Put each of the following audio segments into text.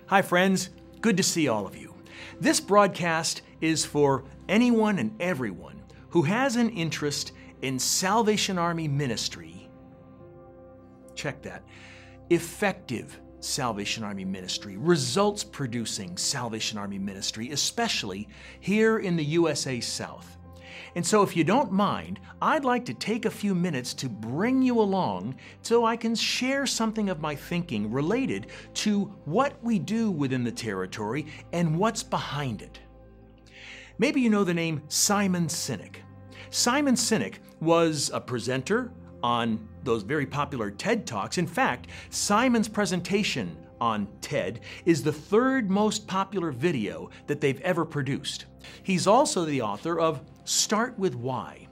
Hi friends, good to see all of you. This broadcast is for anyone and everyone who has an interest in Salvation Army ministry. Check that. Effective Salvation Army ministry, results-producing Salvation Army ministry, especially here in the USA South. And so if you don't mind, I'd like to take a few minutes to bring you along so I can share something of my thinking related to what we do within the territory and what's behind it. Maybe you know the name Simon Sinek. Simon Sinek was a presenter on those very popular TED Talks. In fact, Simon's presentation on TED is the third most popular video that they've ever produced. He's also the author of Start With Why.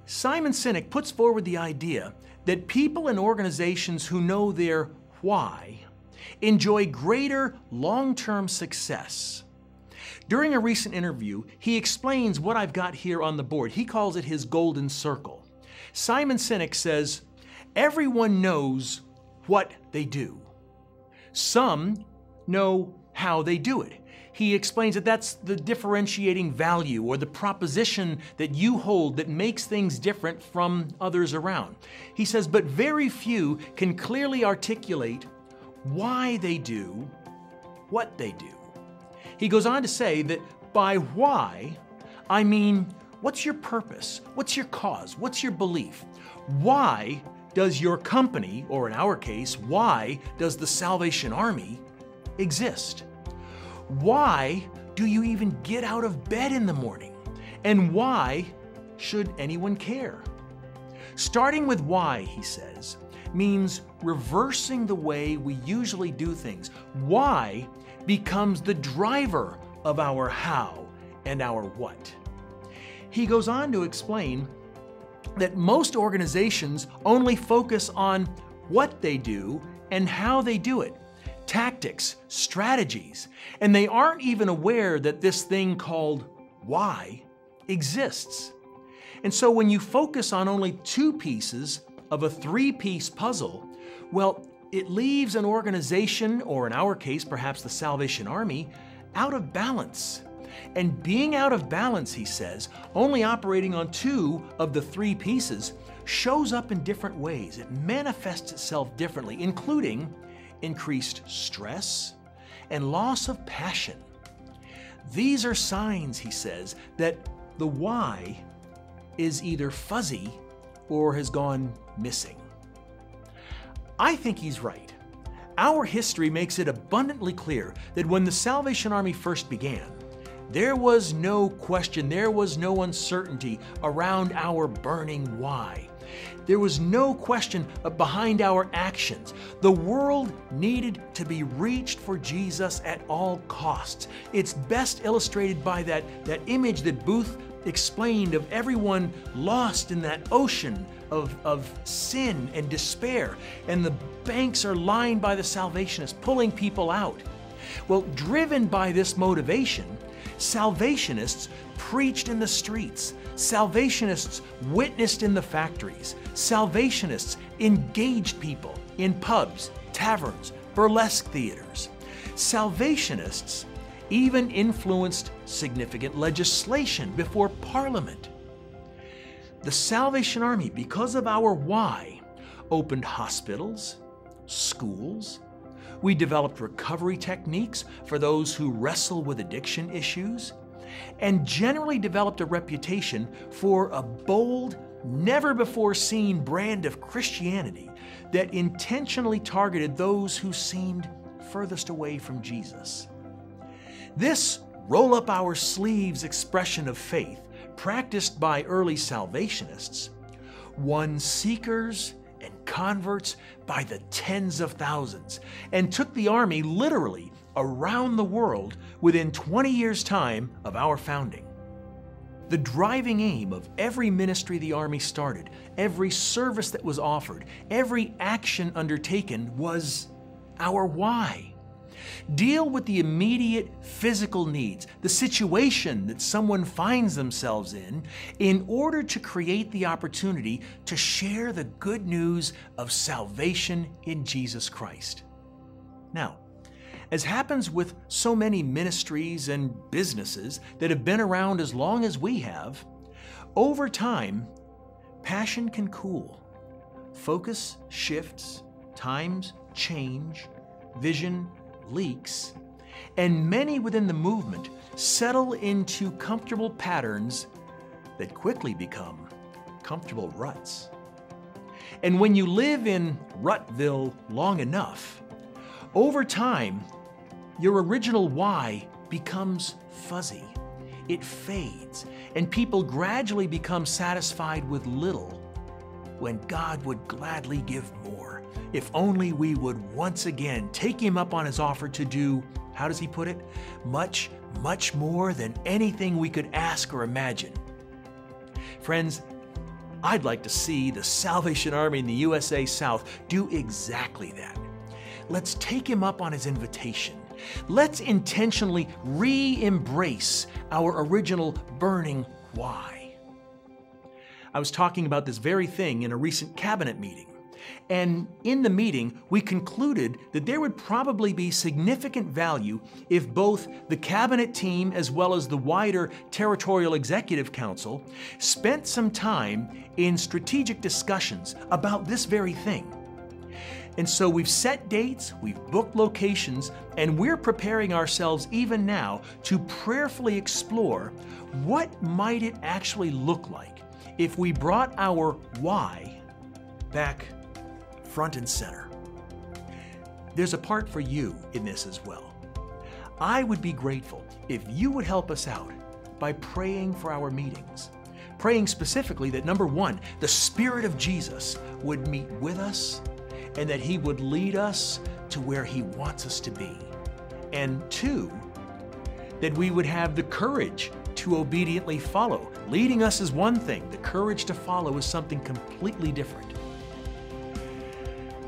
Simon Sinek puts forward the idea that people and organizations who know their why enjoy greater long-term success. During a recent interview, he explains what I've got here on the board. He calls it his golden circle. Simon Sinek says, everyone knows what they do. Some know how they do it. He explains that that's the differentiating value or the proposition that you hold that makes things different from others around. He says, but very few can clearly articulate why they do what they do. He goes on to say that by why, I mean, what's your purpose? What's your cause? What's your belief? Why does your company, or in our case, why does the Salvation Army exist? Why do you even get out of bed in the morning? And why should anyone care? Starting with why, he says, means reversing the way we usually do things. Why becomes the driver of our how and our what. He goes on to explain that most organizations only focus on what they do and how they do it. Tactics, strategies, and they aren't even aware that this thing called why exists. And so when you focus on only two pieces of a three-piece puzzle, well, it leaves an organization, or in our case, perhaps the Salvation Army, out of balance. And being out of balance, he says, only operating on two of the three pieces, shows up in different ways. It manifests itself differently, including increased stress and loss of passion. These are signs, he says, that the why is either fuzzy or has gone missing. I think he's right. Our history makes it abundantly clear that when the Salvation Army first began, there was no question, there was no uncertainty around our burning why. There was no question behind our actions. The world needed to be reached for Jesus at all costs. It's best illustrated by that image that Booth explained of everyone lost in that ocean of sin and despair, and the banks are lined by the Salvationists pulling people out. Well, driven by this motivation, Salvationists preached in the streets. Salvationists witnessed in the factories. Salvationists engaged people in pubs, taverns, burlesque theaters. Salvationists even influenced significant legislation before Parliament. The Salvation Army, because of our why, opened hospitals, schools. We developed recovery techniques for those who wrestle with addiction issues, and generally developed a reputation for a bold, never-before-seen brand of Christianity that intentionally targeted those who seemed furthest away from Jesus. This roll-up-our-sleeves expression of faith, practiced by early Salvationists, won seekers and converts by the tens of thousands, and took the Army literally around the world within 20 years' time of our founding. The driving aim of every ministry the Army started, every service that was offered, every action undertaken was our why. Deal with the immediate physical needs, the situation that someone finds themselves in order to create the opportunity to share the good news of salvation in Jesus Christ. Now, As happens with so many ministries and businesses that have been around as long as we have, over time, passion can cool. Focus shifts, times change, vision leaks, and many within the movement settle into comfortable patterns that quickly become comfortable ruts. And when you live in Rutville long enough, over time, your original why becomes fuzzy. It fades, and people gradually become satisfied with little when God would gladly give more, if only we would once again take Him up on His offer to do, how does He put it? Much, much more than anything we could ask or imagine. Friends, I'd like to see the Salvation Army in the USA South do exactly that. Let's take Him up on His invitation. Let's intentionally re-embrace our original burning why. I was talking about this very thing in a recent cabinet meeting. And in the meeting, we concluded that there would probably be significant value if both the cabinet team as well as the wider Territorial Executive Council spent some time in strategic discussions about this very thing. And so we've set dates, we've booked locations, and we're preparing ourselves even now to prayerfully explore what might it actually look like if we brought our why back front and center. There's a part for you in this as well. I would be grateful if you would help us out by praying for our meetings. Praying specifically that, number one, the Spirit of Jesus would meet with us and that He would lead us to where He wants us to be. And two, that we would have the courage to obediently follow. Leading us is one thing, the courage to follow is something completely different.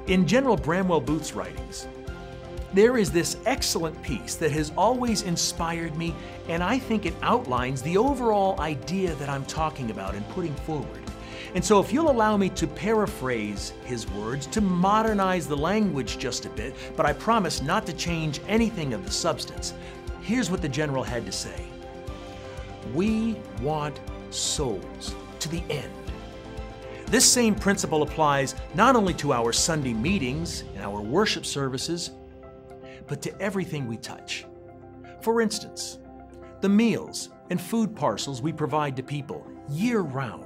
In General Bramwell Booth's writings, there is this excellent piece that has always inspired me, and I think it outlines the overall idea that I'm talking about and putting forward. And so if you'll allow me to paraphrase his words, to modernize the language just a bit, but I promise not to change anything of the substance, here's what the General had to say. We want souls to the end. This same principle applies not only to our Sunday meetings and our worship services, but to everything we touch. For instance, the meals and food parcels we provide to people year-round.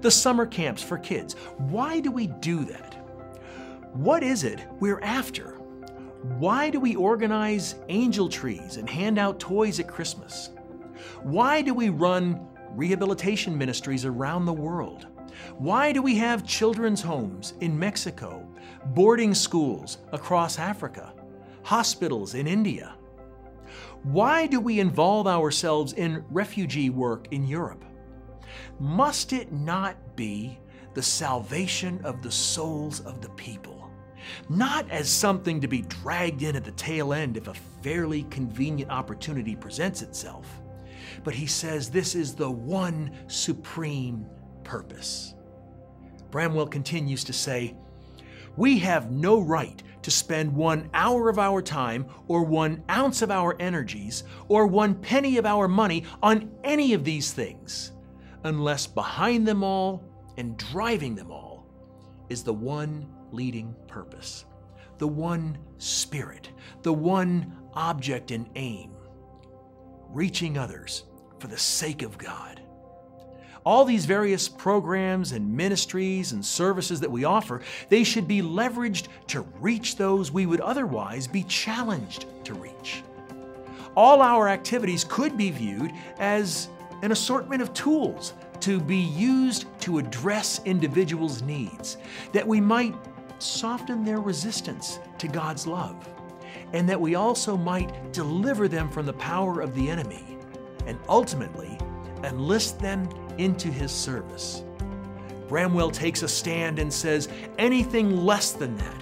The summer camps for kids. Why do we do that? What is it we're after? Why do we organize angel trees and hand out toys at Christmas? Why do we run rehabilitation ministries around the world? Why do we have children's homes in Mexico, boarding schools across Africa, hospitals in India? Why do we involve ourselves in refugee work in Europe? Must it not be the salvation of the souls of the people? Not as something to be dragged in at the tail end if a fairly convenient opportunity presents itself, but he says this is the one supreme purpose. Bramwell continues to say, we have no right to spend 1 hour of our time or 1 ounce of our energies or 1 penny of our money on any of these things, unless behind them all and driving them all is the one leading purpose, the one spirit, the one object and aim, reaching others for the sake of God. All these various programs and ministries and services that we offer, they should be leveraged to reach those we would otherwise be challenged to reach. All our activities could be viewed as an assortment of tools to be used to address individuals' needs, that we might soften their resistance to God's love, and that we also might deliver them from the power of the enemy, and ultimately enlist them into His service. Bramwell takes a stand and says anything less than that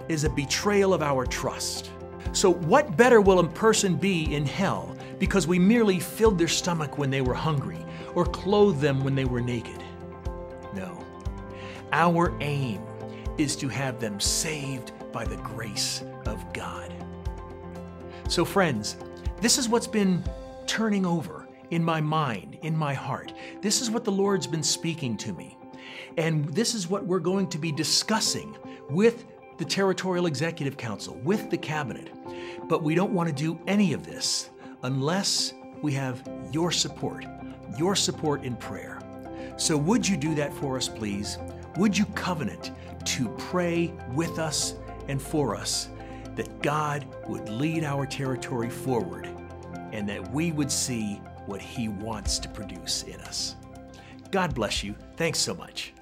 is a betrayal of our trust. So what better will a person be in hell because we merely filled their stomach when they were hungry or clothed them when they were naked? No. Our aim is to have them saved by the grace of God. So friends, this is what's been turning over in my mind, in my heart. This is what the Lord's been speaking to me. And this is what we're going to be discussing with the Territorial Executive Council, with the Cabinet. But we don't want to do any of this unless we have your support in prayer. So would you do that for us, please? Would you covenant to pray with us and for us that God would lead our territory forward and that we would see what He wants to produce in us? God bless you. Thanks so much.